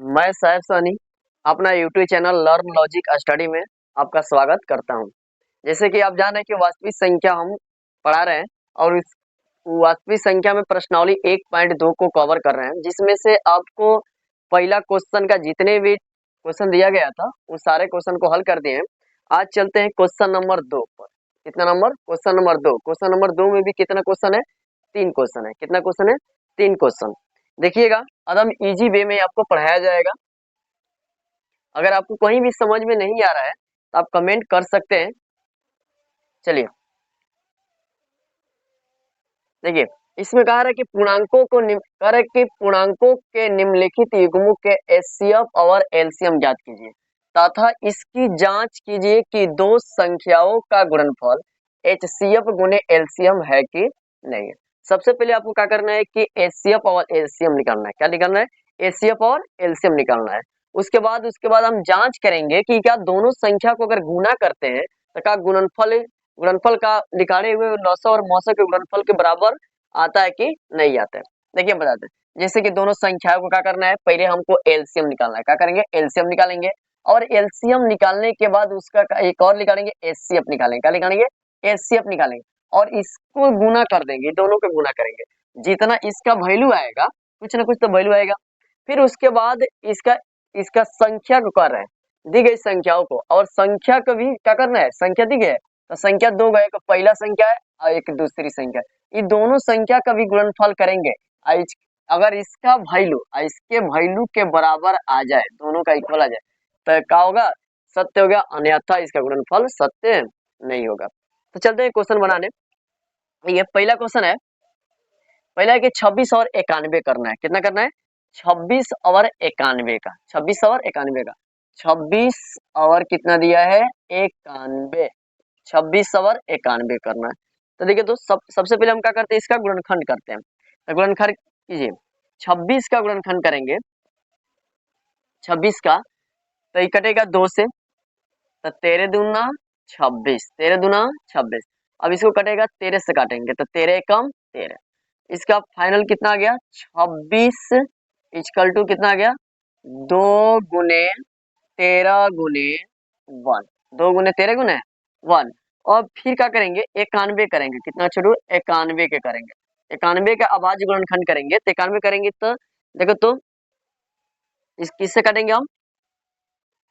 मैं सैफ सनी अपना YouTube channel learn logic study में आपका स्वागत करता हूं। जैसे कि आप जान रहे हैं कि वास्तविक संख्या हम पढ़ा रहे हैं और इस वास्तविक संख्या में प्रश्नावली 1.2 को कवर कर रहे हैं, जिसमें से आपको पहला क्वेश्चन का जितने भी क्वेश्चन दिया गया था उस सारे क्वेश्चन को हल कर दिए हैं। आज चलते हैं क्वेश्चन नंबर 2 पर। कितना number? Question number 2। Question number 2 में भी कितना क्वेश्चन है? 3 क्वेश्चन है। कितना क्वेश्चन है? 3 क्वेश्चन। देखिएगा, एकदम इजी वे में आपको पढ़ाया जाएगा। अगर आपको कहीं भी समझ में नहीं आ रहा है तो आप कमेंट कर सकते हैं। चलिए देखिए, इसमें कहा रहा है कि पूर्णांकों के निम्नलिखित युग्मों के एचसीएफ और एलसीएम ज्ञात कीजिए तथा इसकी जांच कीजिए कि दो संख्याओं का गुणनफल एचसीएफ गुने एलसीएम है कि नहीं है। सबसे पहले आपको क्या करना है कि एचसीएफ और एलसीएम निकालना है। क्या निकालना है? एचसीएफ और एलसीएम निकालना है। उसके बाद हम जांच करेंगे कि क्या दोनों संख्या को अगर गुना करते हैं तो क्या गुणनफल का निकाले हुए लॉसा और मौसा के गुणनफल के बराबर आता है कि नहीं आता है। देखिए बताते हैं, जैसे कि दोनों संख्याओं को क्या करना है, पहले हमको एलसीएम निकालना है। क्या करेंगे? एलसीएम निकालेंगे और एलसीएम निकालने के बाद उसका एक और निकालेंगे, एचसीएफ निकालेंगे। क्या निकालेंगे? एचसीएफ निकालेंगे और इसको गुना कर देंगे, दोनों को गुना करेंगे। जितना इसका वैल्यू आएगा, कुछ ना कुछ तो वैल्यू आएगा। फिर उसके बाद इसका इसका संख्या को कर रहे हैं, दी गई संख्याओं को, और संख्या को भी क्या करना है, संख्या दी गई है तो संख्या दो गए, तो पहला संख्या है और एक दूसरी संख्या, ये दोनों संख्या का भी गुणनफल करेंगे। अगर इसका वैल्यू इसके वैल्यू के बराबर आ जाए, दोनों का इक्वल आ जाए, तो क्या होगा? सत्य हो गया, अन्यथा इसका गुणनफल सत्य नहीं होगा। तो चलते हैं क्वेश्चन बनाने। ये पहला क्वेश्चन है। पहला है कि 26 और 91 करना है। कितना करना है? 26 और 91 का। 26 और 91 का। 26 और कितना दिया है? 91। 26 और 91 करना है। तो देखिए तो सबसे पहले हम क्या करते हैं, इसका गुणनखंड करते हैं। तो गुणनखंड कीजिए। 26 का गुणनखंड करेंगे, 26 का, तो ये कटेगा 2 से, तो 13 दूना 26, 13 दूना 26। अब इसको कटेगा 13 से काटेंगे, तो 13 कम 13। इसका फाइनल कितना आ गया? 26 इक्वल टू कितना आ गया? 2 गुने 13 गुने 1। 2 गुने 13 गुने 1। और फिर क्या करेंगे? 91 करेंगे। कितना छोड़ू? 91 के करेंगे। 91 का अभाज्य गुणनखंड करेंगे, तो 91 करेंगे तो देखो तो इस किससे काटेंगे हम?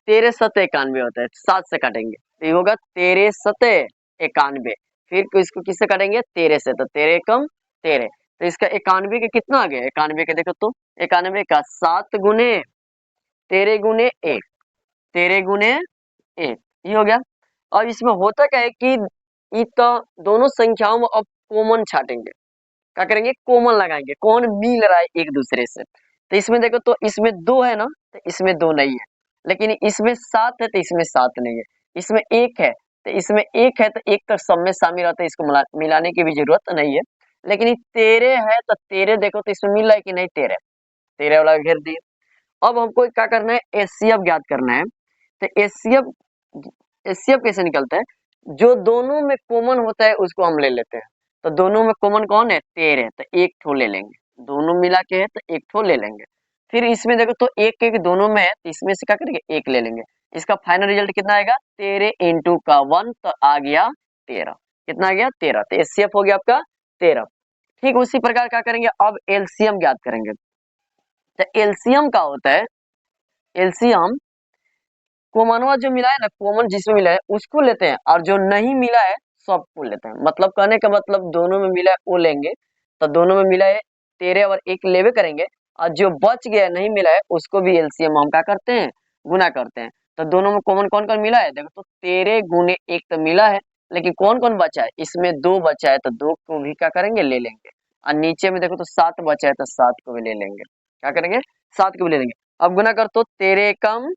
13 सत 91 होता है, 7 से काटेंगे तो ये होगा 13 सत 91। फिर इसको किससे काटेंगे? 13 से, तो 13 कम 13। तो इसका 91 के कितना आ गया? 91 के देखो तो 91 का 7 गुने 13 गुने 1, 13 गुने 1, ये हो गया। अब इसमें होता क्या है कि ये तो दोनों संख्याओं में अब कॉमन छाटेंगे। क्या करेंगे? कॉमन लगाएंगे, कौन मिल रहा है एक दूसरे से। तो इसमें देखो तो इसमें 2 है ना, तो इसमें 2 नहीं है, लेकिन इसमें 7 है तो इसमें 7 नहीं है। इसमें 1 है तो इसमें 1 है, तो 1 तो सब में शामिल रहता है, इसको मिलाने की भी जरूरत नहीं है। लेकिन ये 13 है तो 13 देखो तो इसमें मिल रहा है कि नहीं? 13, 13 वाला घेर दिए। अब हमको क्या करना है? एचसीएफ ज्ञात करना है। तो एचसीएफ कैसे निकलता है? जो दोनों में कॉमन होता है उसको हम ले लेते हैं। तो दोनों में कॉमन कौन है? 13 है, तो एक ठो ले लेंगे। दोनों मिला के है तो एक ठो ले लेंगे। फिर इसमें देखो तो एक एक दोनों में है, तो इसमें से क्या करेंगे? एक ले लेंगे। इसका फाइनल रिजल्ट कितना आएगा? 13 इंटू का 1, तो आ गया 13। कितना आ गया? 13। तो एचसीएफ हो गया आपका 13। ठीक उसी प्रकार क्या करेंगे? अब एलसीएम ज्ञात करेंगे। तो एलसीएम का होता है, एलसीएम कॉमनवा जो मिला है ना, कॉमन जिसमें मिला है उसको लेते हैं, और जो नहीं मिला है सबको लेते हैं। मतलब कहने का मतलब दोनों में मिला है वो लेंगे। तो दोनों में मिला है 13 और 1 लेवे करेंगे, और जो बच गया नहीं मिला है उसको भी एलसीएम हम क्या करते हैं? गुना करते हैं। तो दोनों में कॉमन कौन कौन मिला है? देखो तो 13 गुने 1 तो मिला है, लेकिन कौन कौन बचा है? इसमें 2 बचा है, तो 2 को भी क्या करेंगे? ले लेंगे। और नीचे में देखो तो 7 बचा है, तो 7 को भी ले लेंगे। क्या करेंगे? 7 को भी ले लेंगे। अब गुना कर तो 13 कम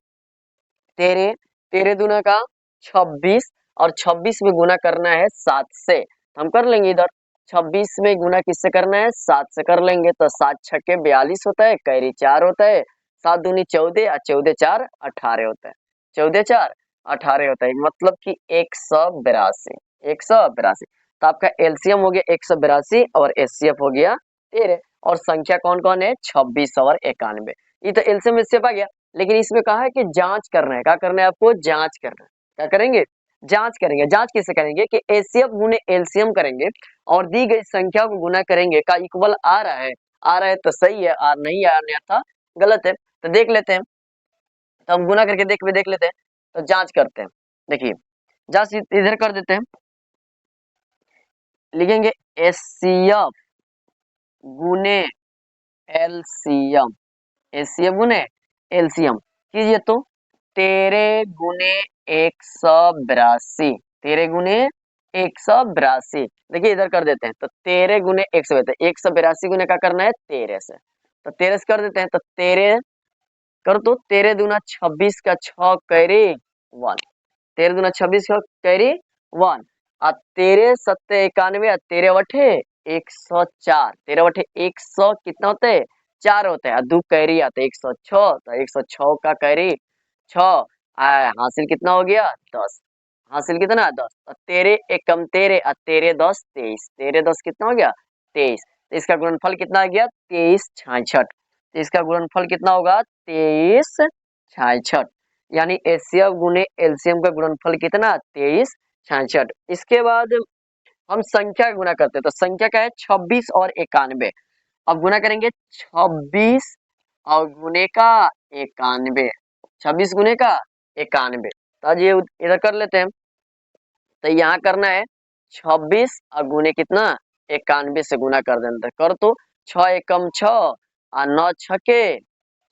13, 13 दूना का 26, और 26 में गुना करना है 7 से, तो हम कर लेंगे इधर। 26 में गुना किससे करना है? 7 से कर लेंगे, तो 7 छक्के 42 होता है, कैरी 4 होता है, 7 दूनी 14 और 14 4 18 होता है, 14 4 18 होता है, मतलब कि 182। 182। तो आपका एलसीएम हो गया 182 और एचसीएफ हो गया 13। और संख्या कौन कौन है? 26 और 91। ये तो एलसीएम एचसीएफ आ गया, लेकिन इसमें कहा है कि जांच करना है। क्या करना है आपको? जांच करना है। क्या करेंगे? जांच करेंगे। जांच कैसे करेंगे कि एचसीएफ गुने एलसीएम करेंगे और दी गई संख्या को गुना करेंगे, का इक्वल आ रहा है। आ रहा है तो सही है, आ नहीं आ रहा था गलत है। तो देख लेते हैं, तो हम गुना करके देख लेते हैं। तो जांच करते हैं। देखिए जांच इधर कर देते हैं, लिखेंगे एचसीएफ गुने एलसीएम, एचसीएफ गुने एलसीएम कीजिए तो 13 गुने 182, 13 गुने 182। देखिए इधर कर देते हैं, तो 13 गुने 182 गुने का करना है 13 से, तो 13 से कर देते हैं। तो 13 कर तो 13 दूना 26 का 6 कैरी 1, 13 दूना 26 का कैरी 1, और 13 सत्ते 91 और 13 बटे 104, 13 बटे 100 कितना होते हैं? 4 होते हैं। दो कैरी आते हैं 106, तो 106 का कैरी 6, हासिल कितना हो गया? 10। हासिल कितना? 10। और 13 एकम 13 और 13 10 23, 13 10 कितना हो गया? 23। तो इसका गुणनफल कितना आ गया? 23 66। तो इसका गुणनफल कितना होगा? 23 66। यानी एचसीएफ गुने एलसीएम का गुणनफल कितना? 23 66। इसके बाद हम संख्या का गुना करते हैं, तो संख्या क्या है? 26 और 91। अब गुना करेंगे 26 और गुने का 91, 26 गुने का 91। तो आज ये इधर कर लेते हैं, तो यहाँ करना है 26 और गुने कितना? 91 से गुना कर देना। कर तो 6 एकम 6 और 9 छके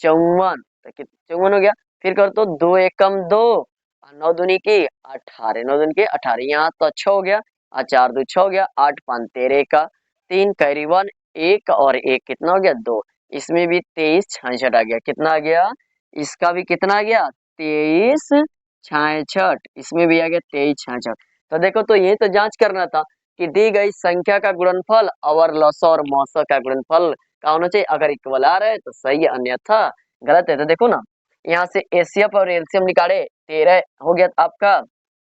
54, तो 54 हो गया। फिर कर तो 2 एकम 2 और 9 दूनी की 18, 9 दूनी की 18, यहाँ तो 6 हो गया और 4 दो 6 हो गया, 8 5 13 का 3 कैरी 1, 1 और 1 कितना हो गया? 2। इसमें भी 23 66 आ गया। कितना आ गया? इसका भी कितना आ गया? 23 66। इसमें भी आ गया 23 66। तो देखो, तो ये तो जांच करना था कि दी गई संख्या का गुणनफल और लसा और मौसा का गुणनफल का होना चाहिए। अगर इक्वल आ रहा है तो सही है, अन्यथा गलत है। तो देखो ना, यहाँ से एचसीएफ और एलसीएम निकाले, 13 हो गया आपका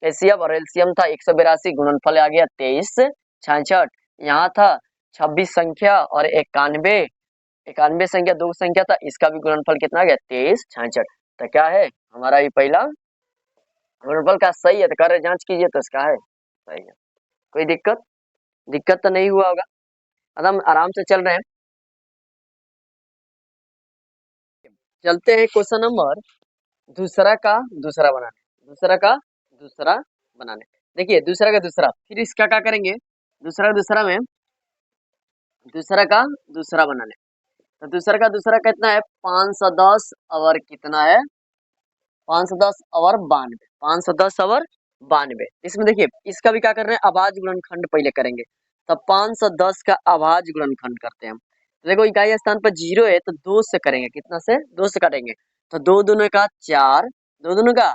एचसीएफ और एलसीएम था 182, गुणनफल आ गया 23 66। यहाँ था 26 संख्या और 91, 91 संख्या दो संख्या था, इसका भी गुणनफल कितना आ गया? 23 66। तो क्या है हमारा ये पहला गुणनफल का सही है। तो कर जांच कीजिए तो इसका है सही है। कोई दिक्कत? दिक्कत तो नहीं हुआ होगा, एकदम आराम से चल रहे हैं। चलते हैं क्वेश्चन नंबर दूसरा का दूसरा बनाने, दूसरा का दूसरा बनाने। देखिए दूसरा का दूसरा, फिर इसका क्या करेंगे? दूसरा का दूसरा में दूसरा का दूसरा बनाने। तो दूसरा का दूसरा कितना है? 510 और कितना है? 510 और 92, 510 और 92। इसमें देखिए इसका भी क्या कर रहे हैं? अभाज्य गुणनखंड पहले करेंगे। तब 510 का अभाज्य गुणनखंड करते हैं हम। तो देखो इकाई स्थान पर 0 है तो 2 से करेंगे। कितना से? 2 से काटेंगे। तो 2 दूने का 4, 2 दूने का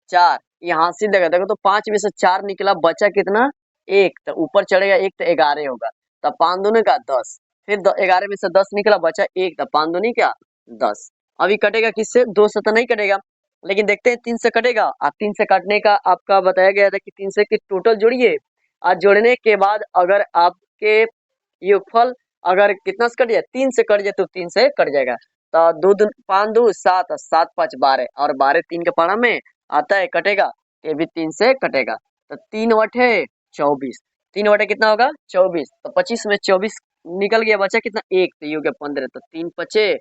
4, यहाँ से देखो तो 5 में से 4 निकला, बचा कितना? 1। तो ऊपर चढ़ेगा 1 तो 11 होगा। तब 5 दूने का 10, फिर 11 में से 10 निकला, बचा 1, तो 5 दूनी क्या? 10। अभी कटेगा किससे? 2 से तो नहीं कटेगा, लेकिन देखते हैं 3 से कटेगा। आप 3 से काटने का आपका बताया गया था कि 3 से की टोटल जोड़िए, आज जोड़ने के बाद अगर आपके योगफल अगर कितना से कट जाए? 3 से कट जाए तो 3 से कट जाएगा। तो 2 दूनी 5 2 7, 7 5 12, और 12 3 के पारा में आता है, कटेगा। ये भी 3 से कटेगा। तो 3 बटे 24, 3 बटे कितना होगा? 24। तो 25 में 24 निकल गया, बचा कितना? 1, तो ये हो गया 15। तो 3 पचे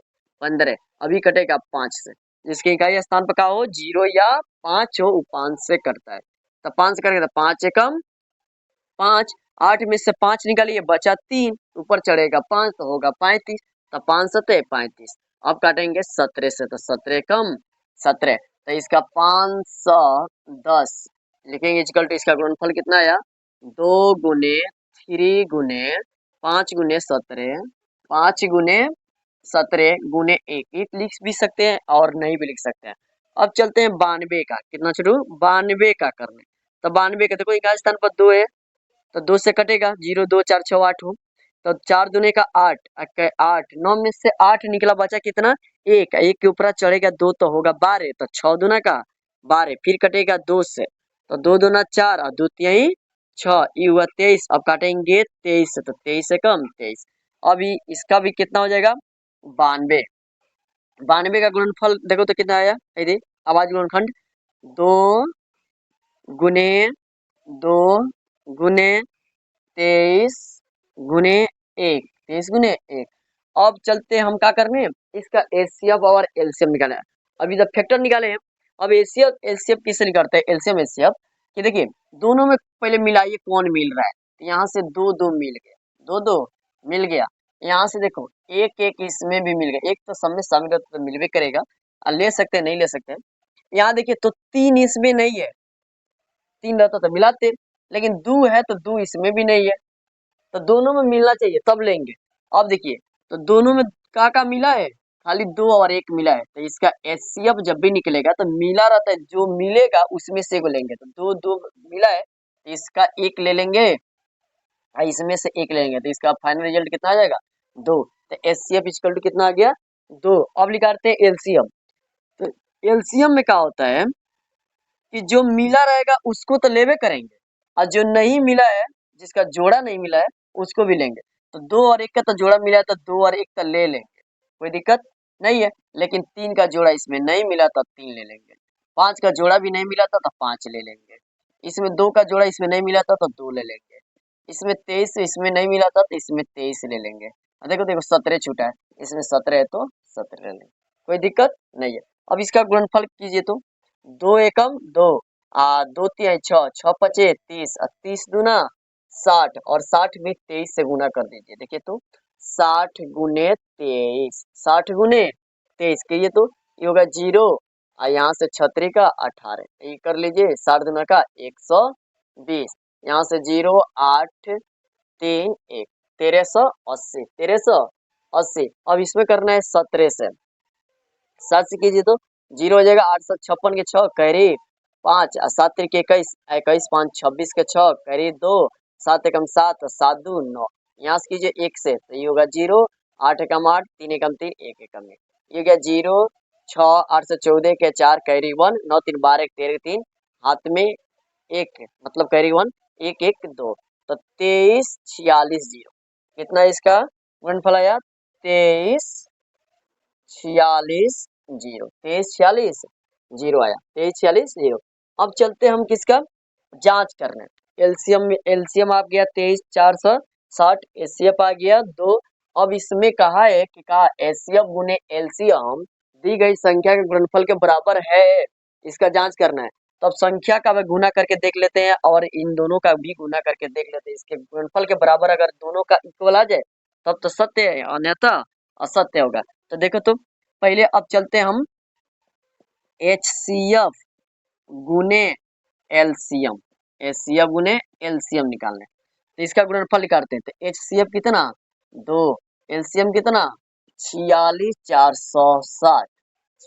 15। अभी कटेगा 5 से, जिसके इकाई स्थान पर का हो 0 या 5 हो, वो 5 से करता है। तो 5 से करेंगे तो 5 एकम 5, 8 में से 5 निकालिए, बचा 3, ऊपर चढ़ेगा 5 तो होगा 35। तो 5 सत्ते 35। अब काटेंगे 17 से, तो 17 कम 17। तो इसका 510 लिखेंगे इक्वल टू, इसका गुणनफल कितना आया? 2 गुने 3 गुने 5 गुने 17, 5 गुने 17 गुने 1, एक लिख भी सकते हैं और नहीं भी लिख सकते हैं। अब चलते हैं 92 का। कितना छोड़ू? 92 का करने। तो 92 का देखो इकाई स्थान पर 2 है, तो 2 से कटेगा, 0 2 4 6 8 हो। तो 4 दूने का 8, 8 9 में से 8 निकला, बचा कितना? 1, 1 के ऊपर चढ़ेगा 2 तो होगा 12। तो 6 दूना का 12, फिर कटेगा 2 से, तो 2 दूना 4 और 2 तिहाई 6, ये हुआ 23। अब काटेंगे 23 से, तो 23 से कम 23। अभी इसका भी कितना हो जाएगा? 92। 92 का गुणनफल देखो तो कितना आया, ये आवाज गुणनखंड 2 गुने 2 गुने 23 गुने 1, 23 गुने 1। अब चलते हम क्या करने, इसका एचसीएफ और एलसीएम निकालना है। अभी जब फैक्टर निकाले हैं, अब एचसीएफ एलसीएफ किससे निकालते हैं, एलसीएम एचसीएफ कि देखिए दोनों में पहले मिलाइए कौन मिल रहा है, तो यहाँ से दो दो मिल गया, दो दो मिल गया। यहाँ से देखो एक एक इसमें भी मिल गया, एक तो सब में शामिल तो मिलवे करेगा, ले सकते हैं नहीं ले सकते हैं। यहाँ देखिए तो तीन इसमें नहीं है, तीन रहता तो मिलाते, लेकिन दो है तो दो इसमें भी नहीं है, तो दोनों में मिलना चाहिए तब लेंगे। अब देखिए तो दोनों में का मिला है, खाली दो और एक मिला है, तो इसका एचसीएफ जब भी निकलेगा तो मिला रहता है, जो मिलेगा उसमें से को लेंगे, तो दो दो मिला है तो इसका एक ले लेंगे और इसमें से एक ले लेंगे, तो इसका फाइनल रिजल्ट कितना आ जाएगा, दो। तो एचसीएफ इक्वल टू कितना आ गया, दो। अब निकालते हैं एलसीएम। तो एलसीएम में क्या होता है कि जो मिला रहेगा उसको तो लेवे करेंगे, और जो नहीं मिला है, जिसका जोड़ा नहीं मिला है उसको भी लेंगे। तो दो और एक का तो जोड़ा मिला है तो दो और एक का ले लेंगे, कोई दिक्कत नहीं है। लेकिन तीन का जोड़ा इसमें नहीं मिला तो तीन ले लेंगे, पांच का जोड़ा भी नहीं मिला था तो पांच ले लेंगे, इसमें दो का जोड़ा इसमें नहीं मिला था तो दो ले लेंगे, इसमें 23 इसमें नहीं मिला था तो इसमें 23 ले लेंगे। देखो देखो 17 छूटा है, इसमें 17 है तो 17 ले लेंगे, कोई दिक्कत नहीं है। अब इसका गुणनफल कीजिए तो दो एकम दो, दो तिहाई छह, छह पचे 30, 30 दूना 60, और 60 में 23 से गुना कर दीजिए। देखिए तो 60 गुने 23, 60 गुने 23 कहिए तो ये होगा जीरो, और यहाँ से छतरी का 18, ये कर लीजिए 60 दूना का 120, यहाँ से जीरो 8 3 1, 1380, 1380। अब इसमें करना है 17 से, 7 से कीजिए तो जीरो हो जाएगा, 856 के 6 कैरी 5, 7 के 21, 21 5 26 के 6 कैरी 2, 7 एकम 7, 7 2 9। यहाँ से कीजिए एक से तो ये होगा जीरो, 8 एकम 8, 3 एकम 3, 1 एकम 1, ये हो गया जीरो, 6 8 से 14 के 4 कैरी 1, 9 3 12 13 3, हाथ में एक मतलब कैरी 1, 1 1 2, तो 23 46 जीरो। कितना इसका गुणनफल आया, 23 46 जीरो, 23 46 जीरो आया, 23 46 जीरो। अब चलते हम किसका जांच करने, एलसीएम में एलसीएम आ गया 23 460, एचसीएफ आ गया दो। अब इसमें कहा है कि कहा एचसीएफ गुने एलसीएम दी गई संख्या के गुणनफल के बराबर है, इसका जांच करना है। तो अब संख्या का गुना करके देख लेते हैं और इन दोनों का भी गुना करके देख लेते हैं, इसके गुणनफल के बराबर अगर दोनों का इक्वल आ जाए तब तो सत्य है, अन्यथा असत्य होगा। तो देखो तो पहले अब चलते हैं हम एचसीएफ गुने एलसीएम, एचसीएफ गुने एलसीएम निकालने, तो इसका गुणनफल निकालते हैं। तो एचसीएफ कितना दो, एलसीएम कितना 46 460,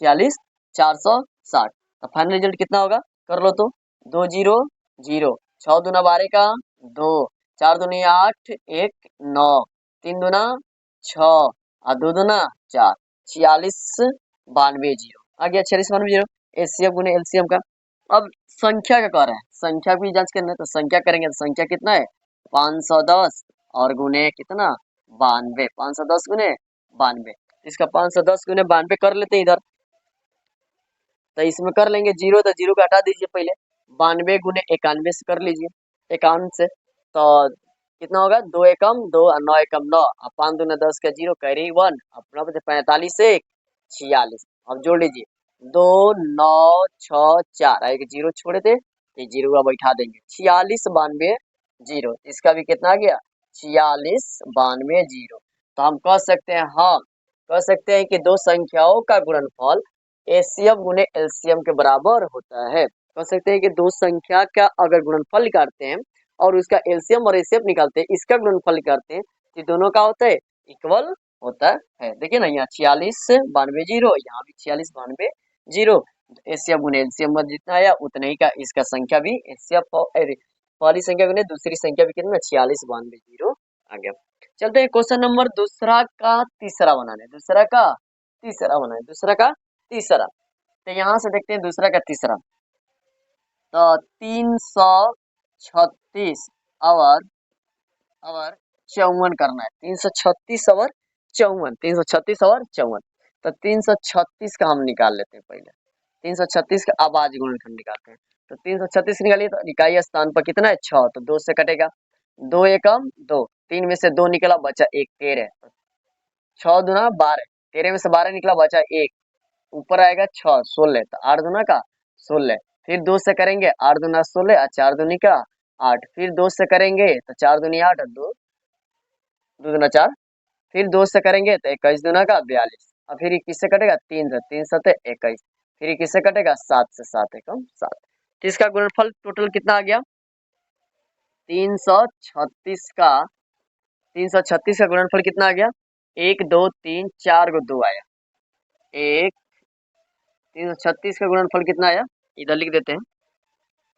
46 460, तो फाइनल रिजल्ट कितना होगा कर लो तो, दो जीरो जीरो, 6 दूना 12 का 2, 4 दूनी 8 1 9, 3 दूना 6 और 2 दूना 4, 46 92 जीरो आ गया, 46 92 जीरो एचसीएफ गुने एलसीएम का। अब संख्या का कह रहा है, संख्या की जांच करना है, तो संख्या करेंगे तो संख्या कितना है 510 और गुने कितना 92, 510 गुने 92, इसका 510 गुने 92 कर लेते हैं इधर, तो इसमें कर लेंगे जीरो, तो जीरो को हटा दीजिए पहले, 92 गुने 91 से कर लीजिए, 51 से, तो कितना होगा दो एकम दो और 9 एकम 9, अब 5 दूना 10 का जीरो कैरी 1, अपना 45 से 46, अब जोड़ लीजिए 2 9 6 4, एक जीरो छोड़े थे तो जीरो का बैठा देंगे, 46 92 जीरो, इसका भी कितना आ गया 46 92 जीरो। तो हम कह सकते हैं, हाँ कह सकते हैं कि दो संख्याओं का गुणनफल एचसीएफ गुने एलसीएम के बराबर होता है। कह सकते हैं कि दो संख्या का अगर गुणनफल निकालते हैं और उसका एलसीएम और एचसीएफ निकालते हैं, इसका गुणनफल निकालते हैं, तो दोनों का होता है इक्वल होता है। देखिए ना यहाँ 46 92 जीरो, यहाँ भी 46 92 जीरो, एचसीएफ गुने एलसीएम में जितना आया उतना ही का इसका संख्या भी एचसीएफ पहली संख्या गुने दूसरी संख्या भी कितना 46 92 जीरो आ गया। चलते हैं क्वेश्चन नंबर दूसरा का तीसरा बनाने, दूसरा का तीसरा बनाए, दूसरा का तीसरा, तो यहाँ से देखते हैं दूसरा का तीसरा, तो 336 और 54 करना है, 336 और 54, 336 और 54। तो 336 का हम निकाल लेते हैं पहले। 336 का अब आज गुणनखंड निकालते हैं। तो 336 निकालिए तो इकाई स्थान पर कितना है 6, तो 2 से कटेगा, 2 एकम 2, 3 में से 2 निकला बचा 1, 13, 6 दूना 12, 13 में से 12 निकला बचा 1, ऊपर आएगा 6, 16, तो 8 दूना का 16, फिर 2 से करेंगे 8 दूना 16 और 4 दूनी का 8, फिर 2 से करेंगे तो 4 दूनी 8 और 2 दूना 4, फिर 2 से करेंगे तो 21 दूना का 42, और फिर 21 से कटेगा 3 से, 3 सते 21, फिर 21 से कटेगा 7 से, 7 एकम 7, तो इसका गुणनफल टोटल कितना आ गया 336 का, 336 का गुणनफल कितना आ गया 1 2 3 4 को 2 आया, एक 336 का गुणनफल कितना आया, इधर लिख देते हैं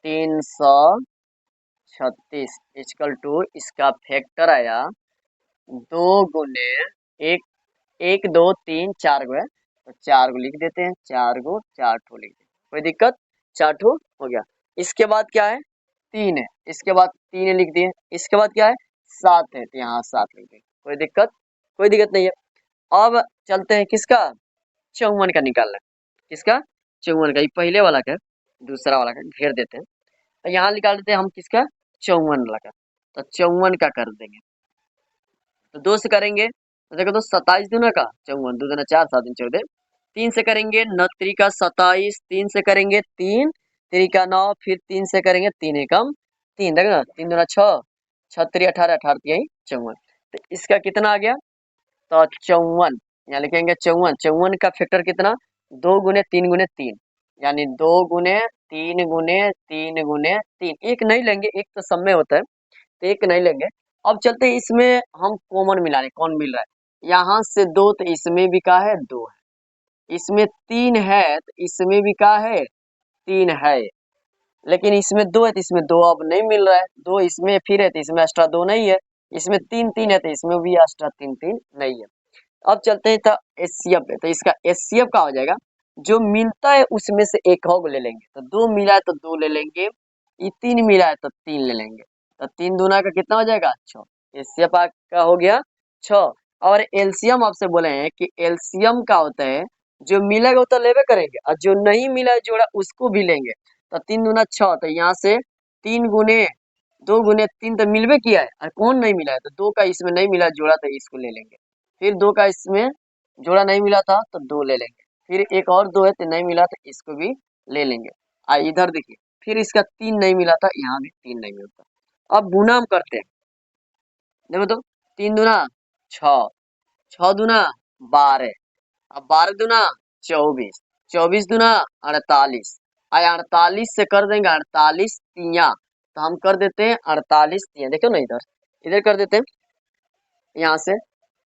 336 इक्वल टू इसका फैक्टर आया 2 गुने एक, 1 2 3 4 गो है तो 4 गो लिख देते हैं, 4 गो 4 ठो लिख देते हैं, कोई दिक्कत, 4 ठो हो गया। इसके बाद क्या है 3 है, इसके बाद 3 लिख दिए, इसके बाद क्या है 7 है तो यहाँ 7 लिख दिए, कोई दिक्कत नहीं है। अब चलते हैं किसका 54 का निकालना है, किसका 54 का, ये पहले वाला का दूसरा वाला का घेर देते हैं, तो यहाँ निकाल देते हैं हम किसका 54 वाला का, तो 54 का कर देंगे, तो 2 से करेंगे तो देखो तो 27 दूना का 54, 2 दूना 4, 7 दूनी 14, 3 से करेंगे 9 3 का 27, 3 से करेंगे 3 3 का 9, फिर 3 से करेंगे 3 एकम 3, देखो ना 3 दूना 6, 6 3 18, 18 3 54, तो इसका कितना आ गया तो 54, यहाँ लिखेंगे 54, 54 का फैक्टर कितना 2 गुने 3 गुने 3, यानी 2 गुने 3 गुने 3 गुने 3, एक नहीं लेंगे, एक तो सब में होता है तो एक नहीं लेंगे। अब चलते हैं इसमें हम कॉमन मिला रहे, कौन मिल रहा है यहाँ से 2 तो इसमें भी का है 2 है, इसमें 3 है तो इसमें भी का है 3 है, लेकिन इसमें 2 है तो इसमें 2 अब नहीं मिल रहा है, 2 इसमें फिर है तो इसमें एक्स्ट्रा 2 नहीं है, इसमें 3 3 है तो इसमें भी एक्स्ट्रा 3 3 नहीं है। अब चलते हैं तो एचसीएफ पे, तो इसका एचसीएफ का हो जाएगा जो मिलता है उसमें से एक और ले लेंगे, तो 2 मिला है तो 2 ले लेंगे, ये 3 मिला है तो 3 ले लेंगे, तो 3 दूना का कितना हो जाएगा 6, एचसीएफ का हो गया 6। और एलसीएम आपसे बोले हैं कि एलसीएम का होता है जो मिलेगा वो तो लेवे करेंगे और जो नहीं मिला है जोड़ा उसको भी लेंगे, तो 3 दूना 6, तो यहाँ से 3 गुने 2 गुने 3 तो मिलवे किया है और कौन नहीं मिला है तो 2 का इसमें नहीं मिला जोड़ा तो इसको ले लेंगे, फिर 2 का इसमें जोड़ा नहीं मिला था तो 2 ले लेंगे, फिर एक और 2 है तो नहीं मिला तो इसको भी ले लेंगे। इधर देखिए फिर इसका 3 नहीं मिला था, यहाँ भी 3 नहीं मिलता। अब गुना हम करते हैं, देखो तो 3 दूना 6, 6 दूना 12, अब 12 दूना 24, 24 दूना 48, 48 से कर देंगे 48 तिया, तो हम कर देते हैं 48 तिया, देखो ना इधर इधर कर देते हैं, यहाँ से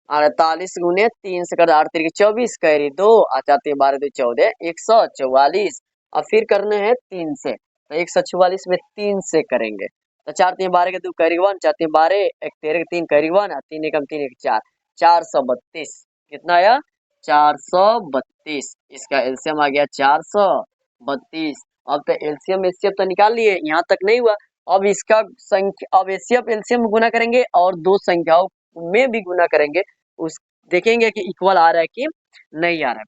48 गुने 3 से कर 8 3 24 कैरी 2 और 4 3 12 2 14, 144, और फिर करने हैं 3 से, तो 144 में 3 से करेंगे तो 4 3 12 के 2 कैरी 1, 4 3 12, 1 13 के 3 कैरी 1 और 3 एकम 3 1 4, 432, कितना आया 432, इसका एलसीएम आ गया 432। अब तो एलसीएम एचसीएफ तो निकाल लिए, यहाँ तक नहीं हुआ, अब इसका संख्या, अब एचसीएफ एलसीएम गुना करेंगे और दो संख्याओं में भी गुना करेंगे, उस देखेंगे कि इक्वल आ रहा है कि नहीं आ रहा है।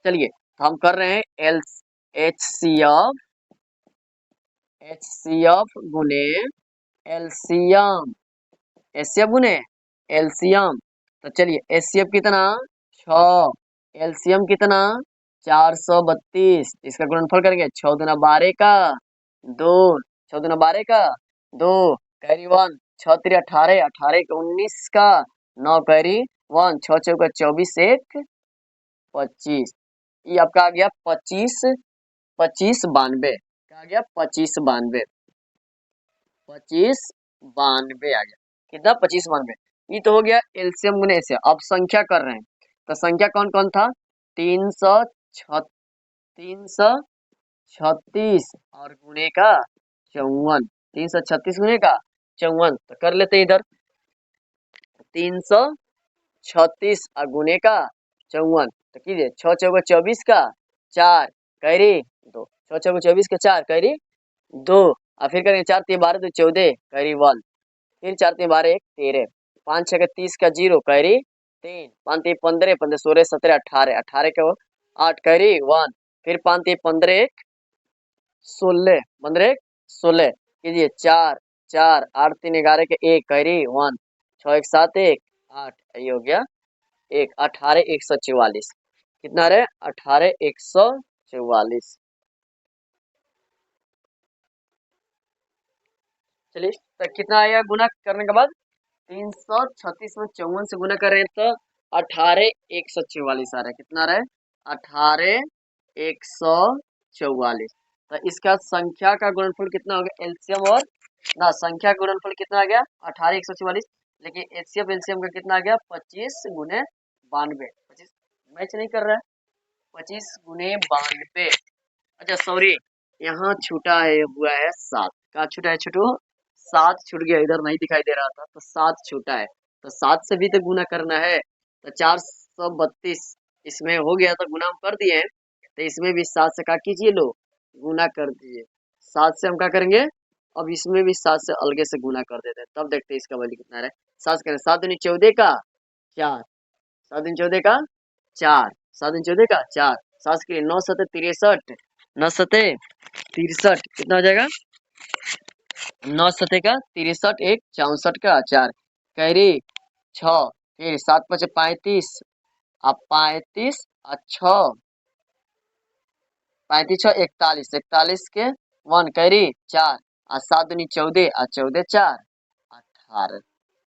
चलिए तो हम कर रहे हैं एल एचसीएफ गुने एलसीएम, एचसीएफ गुने एलसीएम, तो चलिए एचसीएफ कितना 6, एलसीएम कितना 432, इसका गुणनफल करेंगे 6 दूना 12 का 2, 6 दूना 12 का 2 कैरी 1, 6 3 18, 18 का 19 का 9 कैरी 1, 6 चौका 24 1 25, ये आपका आ गया 25 25 92, क्या आ गया 25 92, 25 92 आ गया, कितना 25 92, ये तो हो गया एलसीएम गुने एचसीएफ। अब संख्या कर रहे हैं तो संख्या कौन कौन था 336 और गुणे का 54, 336 गुणे का 54, तो कर लेते हैं इधर 336 और गुणे का 54, तो कीजिए 6 चौका 24 का 4 कैरी 2, 6 चौका 24 का 4 कैरी 2, और फिर करेंगे 4 3 12 2 14 कैरी 1, फिर 4 3 12 1 13, 5 6 का 30 का 0 कैरी 3 5 3 15 15 16 17 18 18 के 8 कैरी 1 फिर 5 3 15 1 16 15 1 16 कीजिए 4 4 8 3 11 के 1 कैरी 1 6 1 7 1 8 ये हो गया 1 18 144 कितना रहे 18 144। चलिए तो कितना आएगा गुना करने के बाद 336 में 54 से गुना कर रहे हैं तो 18 144 आ रहा है। कितना रहा है 18 144। तो इसका संख्या का गुणनफल कितना हो गया एलसीएम और ना संख्या का गुणनफल कितना आ गया 18 144। लेकिन एचसीएफ एलसीएम का कितना आ गया 25 गुने 92 25 मैच नहीं कर रहा है 25 गुने 92। अच्छा सॉरी यहाँ छूटा है हुआ है 7 कहाँ छूटा है छोटू 7 छूट गया इधर नहीं दिखाई दे रहा था तो 7 छूटा है तो 7 से भी तो गुना करना है तो 432 इसमें हो गया तो गुना हम कर दिए हैं तो इसमें भी 7 से क्या कीजिए लो गुना कर दीजिए 7 से हम क्या करेंगे अब इसमें भी 7 से अलगे से गुना कर देते हैं तब देखते हैं इसका वैल्यू कितना है 7 करें 7 दूनी 14 का 4 7 दूनी 14 का 4 7 दूनी 14 का 4 7 के 9 7 63 9 7 63 कितना हो जाएगा 9 सते का 63 1 64 का 4 कैरी 6 फिर 7 5 35 अब 35 और 6 35 6 41 41 के 1 कैरी 4 और 7 दूनी 14 और 14 4 18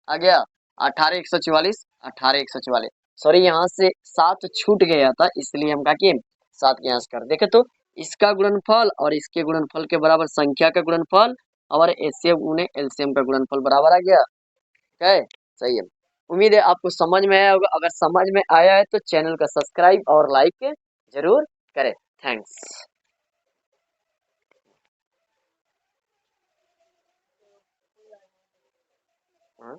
आ गया 18 144 18 144। सॉरी यहाँ से 7 छूट गया था इसलिए हम क्या किए 7 के यहाँ से कर देखे तो इसका गुणनफल और इसके गुणनफल के बराबर संख्या का गुणनफल और एचसीएफ गुने एलसीएम का गुणनफल बराबर आ गया। ठीक है सही है। उम्मीद है आपको समझ में आया होगा अगर समझ में आया है तो चैनल का सब्सक्राइब और लाइक जरूर करें। थैंक्स। हाँ?